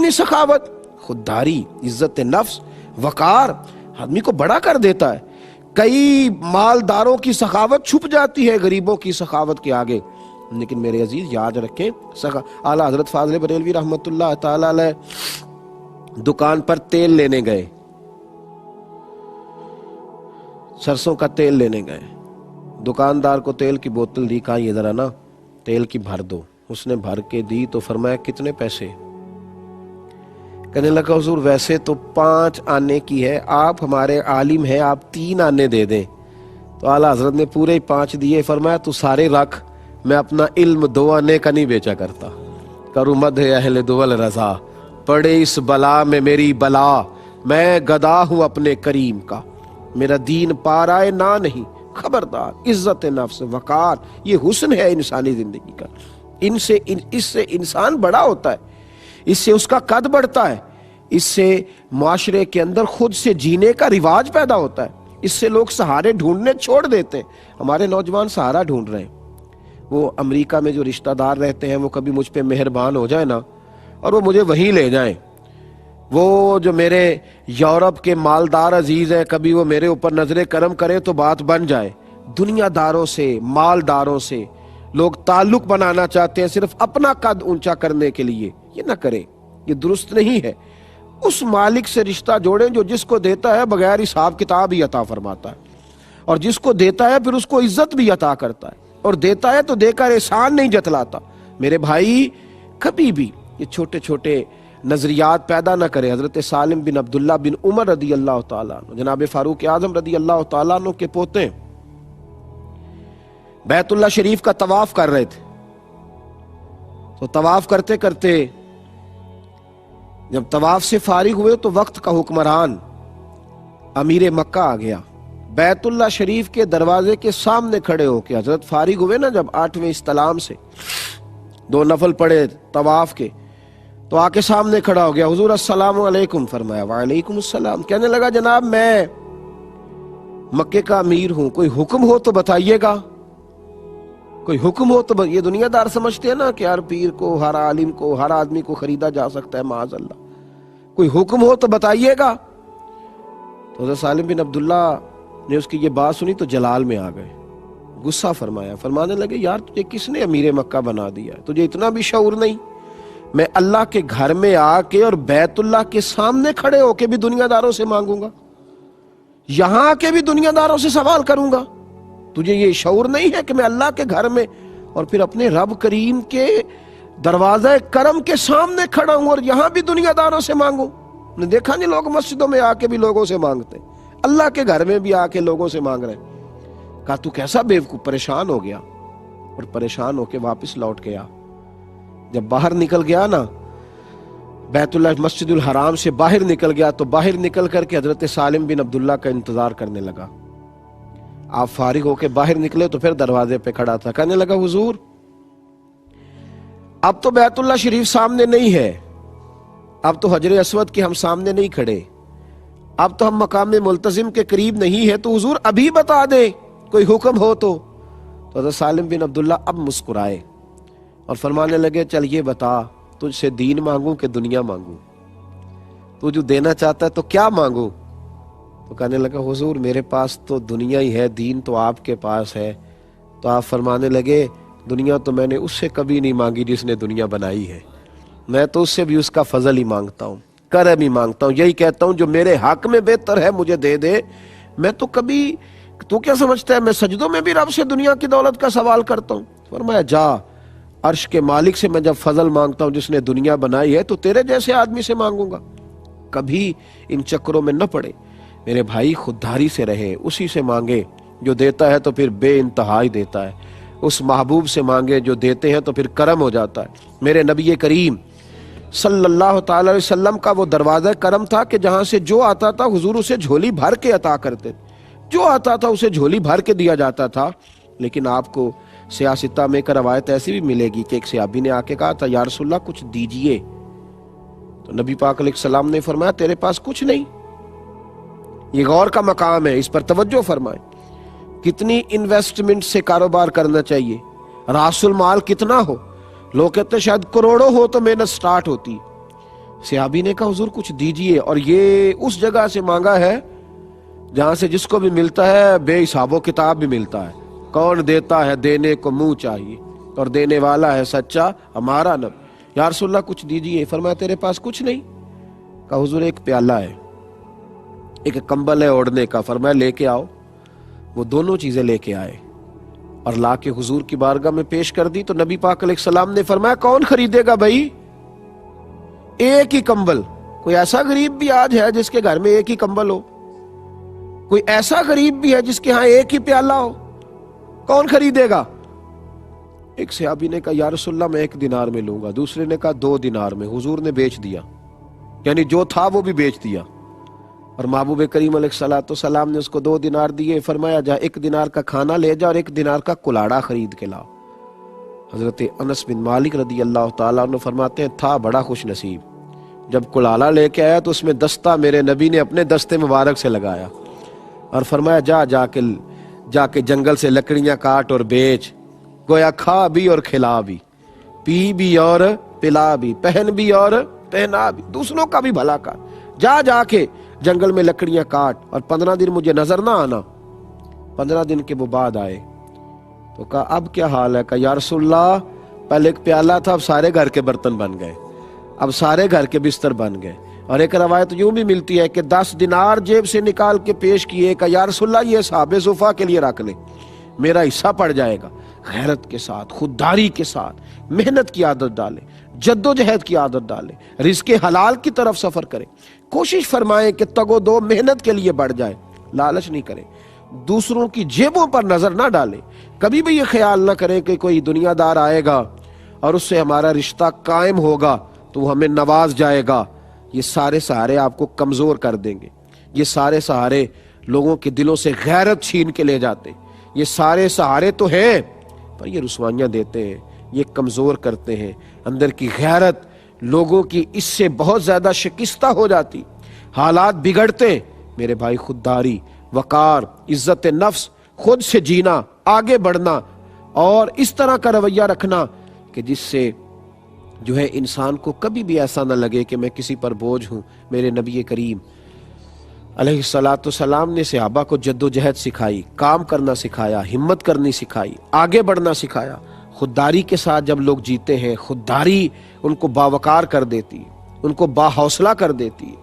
کتنی سخاوت، خودداری، عزت نفس، وقار آدمی کو بڑا کر دیتا ہے۔ کئی مالداروں کی سخاوت چھپ جاتی ہے غریبوں کی سخاوت کے آگے، لیکن میرے عزیز یاد رکھیں، اعلیٰ حضرت فاضل بریلوی رحمۃ اللہ تعالی علیہ دکان پر تیل لینے گئے، سرسوں کا تیل لینے گئے، دکاندار کو تیل کی بوتل دی، کہا یہ ذرا نا تیل کی بھر دو، اس نے بھر کے دی تو فرمایا کتنے پیسے؟ کہنے لگا حضور ویسے تو 5 آنے کی ہے، آپ ہمارے عالم ہیں، آپ 3 آنے دے دیں۔ تو اعلیٰ حضرت نے پورے ہی 5 دیے، فرمایا تو سارے رکھ، میں اپنا علم 2 آنے کا نہیں بیچا کرتا۔ کروں مدح اہل دول رضا، پڑے اس بلا میں میری بلا، میں گدا ہوں اپنے کریم کا، میرا دین پارائے نہ نہیں، خبردار، عزت نفس، وقار، یہ حسن ہے انسانی زندگی کا۔ اس سے انسان بڑا ہوتا ہے، اس سے اس کا قد بڑھتا ہے، اس سے معاشرے کے اندر خود سے جینے کا رواج پیدا ہوتا ہے، اس سے لوگ سہارے ڈھونڈنے چھوڑ دیتے ہیں۔ ہمارے نوجوان سہارا ڈھونڈ رہے ہیں، وہ امریکہ میں جو رشتہ دار رہتے ہیں وہ کبھی مجھ پہ مہربان ہو جائے نا اور وہ مجھے وہیں لے جائیں، وہ جو میرے یورپ کے مالدار عزیز ہیں کبھی وہ میرے اوپر نظر کرم کرے تو بات بن جائے۔ دنیا داروں سے، مالداروں سے لوگ تعلق بنانا چاہتے ہیں صرف اپنا قد اونچا کرنے کے لیے، یہ نہ کریں، یہ درست نہیں ہے۔ اس مالک سے رشتہ جوڑیں جو جس کو دیتا ہے بغیر حساب کتاب ہی عطا فرماتا ہے، اور جس کو دیتا ہے پھر اس کو عزت بھی عطا کرتا ہے، اور دیتا ہے تو دے کر احسان نہیں جتلاتا۔ میرے بھائی کبھی بھی یہ چھوٹے چھوٹے نظریات پیدا نہ کرے۔ حضرت سالم بن عبداللہ بن عمر رضی اللہ تعالیٰ عنہ، جناب فاروق اعظم رضی اللہ تعالیٰ عنہ کے پوتے، بیت اللہ شریف کا طواف کر رہے تھے، تو طواف کرتے کرتے جب طواف سے فارغ ہوئے تو وقت کا حکمران امیر مکہ آ گیا، بیت اللہ شریف کے دروازے کے سامنے کھڑے ہو کے حضرت فارغ ہوئے نا جب 8ویں استلام سے، 2 نفل پڑھے طواف کے، تو آ کے سامنے کھڑا ہو گیا، حضور السلام علیکم فرمایا، وعلیکم السلام۔ کہنے لگا جناب میں مکے کا امیر ہوں، کوئی حکم ہو تو بتائیے گا، کوئی حکم ہو تو یہ دنیا دار سمجھتے ہیں نا کہ ہر پیر کو، ہر عالم کو، ہر آدمی کو خریدا جا سکتا ہے، معاذ اللہ، کوئی حکم ہو تو بتائیے گا۔ تو حضرت سالم بن عبداللہ نے اس کی یہ بات سنی تو جلال میں آ گئے، غصہ فرمایا، فرمانے لگے یار تجھے کس نے امیر مکہ بنا دیا ہے، تجھے اتنا بھی شعور نہیں؟ میں اللہ کے گھر میں آ کے اور بیت اللہ کے سامنے کھڑے ہو کے بھی دنیا داروں سے مانگوں گا، یہاں آ کے بھی دنیا داروں سے سوال کروں گا؟ تجھے یہ شعور نہیں ہے کہ میں اللہ کے گھر میں اور پھر اپنے رب کریم کے دروازہ کرم کے سامنے کھڑا ہوں اور یہاں بھی دنیا داروں سے مانگوں؟ نے دیکھا نہیں لوگ مسجدوں میں آ کے بھی لوگوں سے مانگتے ہیں، اللہ کے گھر میں بھی آ کے لوگوں سے مانگ رہے ہیں۔ کہا تو کیسا بیوقوف، پریشان ہو گیا، اور پریشان ہو کے واپس لوٹ گیا۔ جب باہر نکل گیا نا بیت اللہ مسجد الحرام سے باہر نکل گیا تو باہر نکل کر کے حضرت سالم بن عبداللہ کا انتظار کرنے لگا۔ آپ فارغ ہو کے باہر نکلے تو پھر دروازے پہ کھڑا تھا، کہنے لگا حضور اب تو بیت اللہ شریف سامنے نہیں ہے، اب تو حجر اسود کے ہم سامنے نہیں کھڑے، اب تو ہم مقام ملتزم کے قریب نہیں ہے، تو حضور ابھی بتا دے کوئی حکم ہو تو۔ حضرت سالم بن عبداللہ اب مسکرائے اور فرمانے لگے چل یہ بتا تجھ سے دین مانگوں کہ دنیا مانگوں، تو جو دینا چاہتا ہے تو کیا مانگوں؟ تو کہنے لگا حضور میرے پاس تو دنیا ہی ہے، دین تو آپ کے پاس ہے۔ تو آپ فرمانے لگے دنیا تو میں نے اس سے کبھی نہیں مانگی جس نے دنیا بنائی ہے، میں تو اس سے بھی اس کا فضل ہی مانگتا ہوں، کرم ہی مانگتا ہوں، یہی کہتا ہوں جو میرے حق میں بہتر ہے مجھے دے دے۔ میں تو کبھی، تو کیا سمجھتا ہے میں سجدوں میں بھی رب سے دنیا کی دولت کا سوال کرتا ہوں؟ فرمایا جا، عرش کے مالک سے میں جب فضل مانگتا ہوں جس نے دنیا بنائی ہے تو تیرے جیسے آدمی سے مانگوں گا۔ کبھی ان چکروں میں نہ پڑے میرے بھائی، خودداری سے رہے، اسی سے مانگے جو دیتا ہے تو پھر بے انتہا ہی دیتا ہے، اس محبوب سے مانگے جو دیتے ہیں تو پھر کرم ہو جاتا ہے۔ میرے نبی کریم صلی اللہ تعالی علیہ وسلم کا وہ دروازہ کرم تھا کہ جہاں سے جو آتا تھا حضور اسے جھولی بھر کے عطا کرتے، جو آتا تھا اسے جھولی بھر کے دیا جاتا تھا۔ لیکن آپ کو سیاستہ میں ایک روایت ایسی بھی ملے گی کہ ایک صحابی نے آ کے کہا تھا یا رسول اللہ کچھ دیجئے، تو نبی پاک علیہ السلام نے فرمایا تیرے پاس کچھ نہیں۔ یہ غور کا مقام ہے، اس پر توجہ فرمائیں۔ کتنی انویسٹمنٹ سے کاروبار کرنا چاہیے، راس المال کتنا ہو، لوگ کہتے ہیں شاید کروڑوں ہو تو محنت سٹارٹ ہوتی، صحابی نے کہا حضور کچھ دیجئے، اور یہ اس جگہ سے مانگا ہے جہاں سے جس کو بھی ملتا ہے بے حساب و کتاب بھی ملتا ہے. کون دیتا ہے دینے کو منہ چاہیے، اور دینے والا ہے سچا ہمارا نبی. یا رسول اللہ کچھ دیجئے. فرمایا تیرے پاس کچھ نہیں؟ کہا حضور ایک پیالہ ہے، ایک کمبل ہے اوڑھنے کا. فرمایا لے کے آؤ. وہ دونوں چیزیں لے کے آئے اور لا کے حضور کی بارگاہ میں پیش کر دی. تو نبی پاک علیہ السلام نے فرمایا کون خریدے گا بھائی؟ ایک ہی کمبل. کوئی ایسا غریب بھی آج ہے جس کے گھر میں ایک ہی کمبل ہو؟ کوئی ایسا غریب بھی ہے جس کے ہاں ایک ہی پیالہ ہو؟ کون خریدے گا؟ ایک صحابی نے کہا یا رسول اللہ میں 1 دینار میں لوں گا. دوسرے نے کہا 2 دینار میں. حضور نے بیچ دیا، یعنی جو تھا وہ بھی بیچ دیا. اور محبوب کریم علیہ السلام نے اس کو 2 دینار دیے. فرمایا جا 1 دینار کا کھانا لے جا اور 1 دینار کا کلاڑا خرید کے لاؤ. حضرت انس بن مالک رضی اللہ تعالیٰ عنہ فرماتے ہیں تھا بڑا خوش نصیب. جب کلاڑا لے کے آیا تو اس میں دستہ میرے نبی نے اپنے دستے مبارک سے لگایا اور فرمایا جا کے جنگل سے لکڑیاں کاٹ اور بیچ. گویا کھا بھی اور کھلا بھی، پی بھی اور پلا بھی، پہن بھی اور پہنا بھی، دوسروں کا بھی بھلا کر. جا کے جنگل میں لکڑیاں کاٹ، اور 15 دن مجھے نظر نہ آنا. 15 دن کے وہ بعد آئے تو کہا اب کیا حال ہے؟ کہا یا رسول اللہ پہلے ایک پیالہ تھا، اب سارے گھر کے برتن بن گئے، اب سارے گھر کے بستر بن گئے. اور ایک روایت یوں بھی ملتی ہے کہ 10 دینار جیب سے نکال کے پیش کیے. کہا یا رسول اللہ یہ اصحاب صفا کے لیے رکھ لے، میرا حصہ پڑ جائے گا. غیرت کے ساتھ، خودداری کے ساتھ محنت کی عادت ڈالے، جد و جہد کی عادت ڈالے، رزق حلال کی طرف سفر کرے. کوشش فرمائیں کہ تگ و دو محنت کے لیے بڑھ جائے، لالچ نہیں کرے، دوسروں کی جیبوں پر نظر نہ ڈالے. کبھی بھی یہ خیال نہ کرے کہ کوئی دنیا دار آئے گا اور اس سے ہمارا رشتہ قائم ہوگا تو وہ ہمیں نواز جائے گا. یہ سارے سہارے آپ کو کمزور کر دیں گے. یہ سارے سہارے لوگوں کے دلوں سے غیرت چھین کے لے جاتے. یہ سارے سہارے تو ہیں پر یہ رسوائیاں دیتے ہیں، یہ کمزور کرتے ہیں. اندر کی غیرت لوگوں کی اس سے بہت زیادہ شکستہ ہو جاتی، حالات بگڑتے. میرے بھائی خودداری، وقار، عزت نفس، خود سے جینا، آگے بڑھنا اور اس طرح کا رویہ رکھنا کہ جس سے جو ہے انسان کو کبھی بھی ایسا نہ لگے کہ میں کسی پر بوجھ ہوں. میرے نبی کریم علیہ السلام نے صحابہ کو جد و جہد سکھائی، کام کرنا سکھایا، ہمت کرنی سکھائی، آگے بڑھنا سکھایا. خودداری کے ساتھ جب لوگ جیتے ہیں، خودداری ان کو باوقار کر دیتی ہے، ان کو باحوصلہ کر دیتی ہے،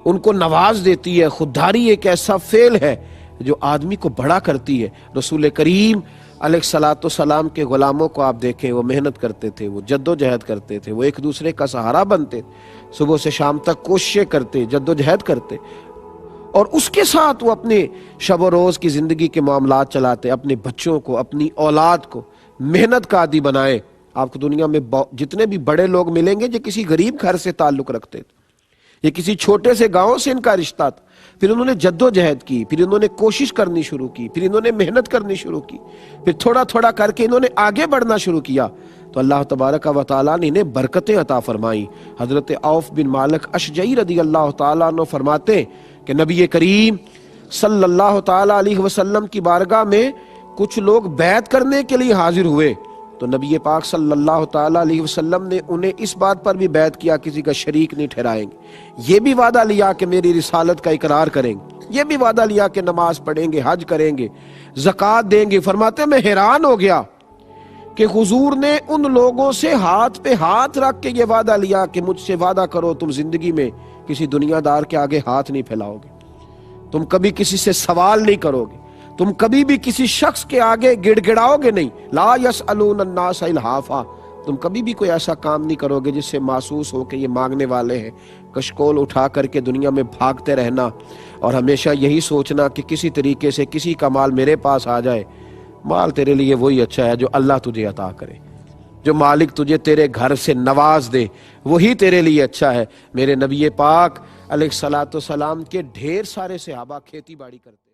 ان کو نواز دیتی ہے. خودداری ایک ایسا فعل ہے جو آدمی کو بڑا کرتی ہے. رسول کریم علیہ السلام کے غلاموں کو آپ دیکھیں، وہ محنت کرتے تھے، وہ جد و جہد کرتے تھے، وہ ایک دوسرے کا سہارا بنتے، صبح سے شام تک کوششیں کرتے، جد و جہد کرتے، اور اس کے ساتھ وہ اپنے شب و روز کی زندگی کے معاملات چلاتے. اپنے بچوں کو، اپنی اولاد کو محنت کا عادی بنائے. آپ کو دنیا میں جتنے بھی بڑے لوگ ملیں گے جو کسی غریب گھر سے تعلق رکھتے تھے، یہ کسی چھوٹے سے گاؤں سے ان کا رشتہ تھا. پھر انہوں نے جد و جہد کی، پھر انہوں نے کوشش کرنی شروع کی، پھر انہوں نے محنت کرنی شروع کی، پھر تھوڑا تھوڑا کر کے انہوں نے آگے بڑھنا شروع کیا تو اللہ تبارک و تعالیٰ نے انہیں برکتیں عطا فرمائیں. حضرت عوف بن مالک اشجعی رضی اللہ تعالیٰ عنہ فرماتے کہ نبی کریم صلی اللہ تعالیٰ علیہ وسلم کی بارگاہ میں کچھ لوگ بیعت کرنے کے لیے حاضر ہوئے تو نبی پاک صلی اللہ تعالیٰ علیہ وسلم نے انہیں اس بات پر بھی بیعت کیا کسی کا شریک نہیں ٹھہرائیں گے. یہ بھی وعدہ لیا کہ میری رسالت کا اقرار کریں گے، یہ بھی وعدہ لیا کہ نماز پڑھیں گے، حج کریں گے، زکوٰۃ دیں گے. فرماتے میں حیران ہو گیا کہ حضور نے ان لوگوں سے ہاتھ پہ ہاتھ رکھ کے یہ وعدہ لیا کہ مجھ سے وعدہ کرو تم زندگی میں کسی دنیا دار کے آگے ہاتھ نہیں پھیلاؤ گے، تم کبھی کسی سے سوال نہیں کرو گے، تم کبھی بھی کسی شخص کے آگے گڑ گڑاؤ گے نہیں. لا یسألون الناس الحافا، تم کبھی بھی کوئی ایسا کام نہیں کرو گے جس سے محسوس ہو کہ یہ مانگنے والے ہیں. کشکول اٹھا کر کے دنیا میں بھاگتے رہنا اور ہمیشہ یہی سوچنا کہ کسی طریقے سے کسی کا مال میرے پاس آ جائے. مال تیرے لیے وہی اچھا ہے جو اللہ تجھے عطا کرے، جو مالک تجھے تیرے گھر سے نواز دے، وہی تیرے لیے اچھا ہے. میرے نبی پاک علیہ السلام کے ڈھیر سارے صحابہ کھیتی باڑی کرتے